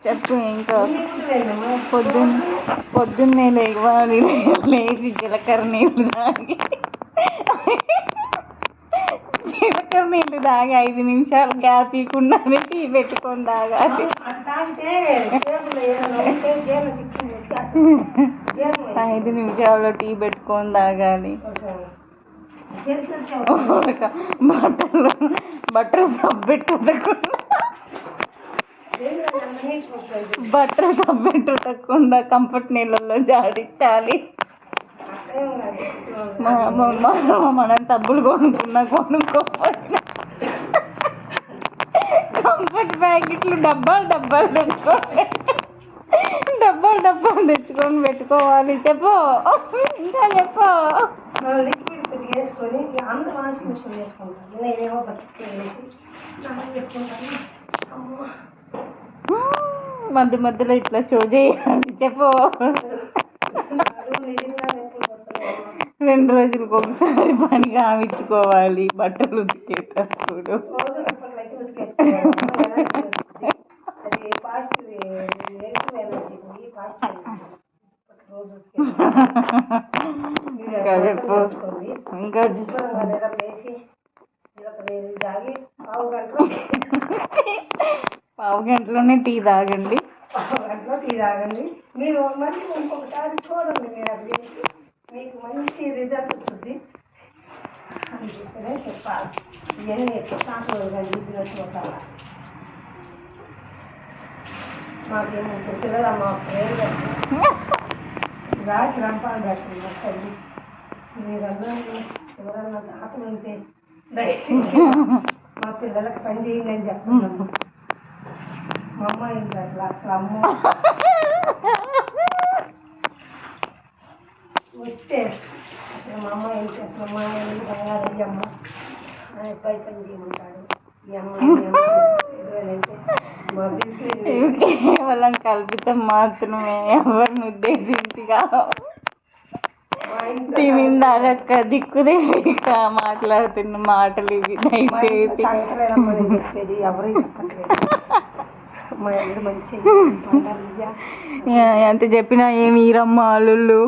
చెప్పు ఇంకా పొద్దున్నే లేవాలి, లేచి జీలకర్ర నీళ్ళు తాగి 5 నిమిషాలు గ్యాప్ ఇవ్వకుండా టీ పెట్టుకొని తాగాలి. 5 నిమిషాల్లో టీ పెట్టుకొని తాగాలి. బట్టలు సబ్బెట్టుకుండా కంఫర్ట్ నీళ్ళల్లో జాడించాలి. మనం డబ్బులు కొనుక్కోవాలి. కంఫర్ట్ ప్యాకెట్లు డబ్బాలు తెచ్చుకొని పెట్టుకోవాలి. చెప్పు ఇంకా చెప్పు. మధ్యలో ఇట్లా షో చేయాలి. చెప్పు. 2 రోజులకు ఒకసారి పని కావించుకోవాలి బట్టలు ఉతికేటప్పుడు. ఇంకా పావు గంటలోనే టీ తాగండి. మీరు మళ్ళీ ఇంకొకసారి చూడండి. మీరు అది మీకు మంచి రిజల్ట్ వస్తుంది అని చెప్పనే చెప్పాలి. ఇవన్నీ చూడాలి. మాకేమో పిల్లలు మా పేరు రాసి రంపాలు పెట్టండి. మీరందరూ ఎవరన్నా ఆటలు ఉంటే మా పిల్లలకు పని చేయండి అని చెప్తున్నాము. మా అమ్మ ఇంకా అసలు అమ్మ వస్తే మా అమ్మ ఏం చేస్తాం, మా అమ్మ పై పని చేయమంటాడు. ఈ అమ్మ కేవలం కల్పితం మాత్రమే, ఎవరిని ఉద్దేశించిగా తినిందాక దిక్కుదేక మాట్లాడుతున్న మాటలు ఇవి. దయచేసి చెప్పేది ఎవరు ఎంత చెప్పినా ఏమి ఈరమ్మ అల్లుళ్ళు.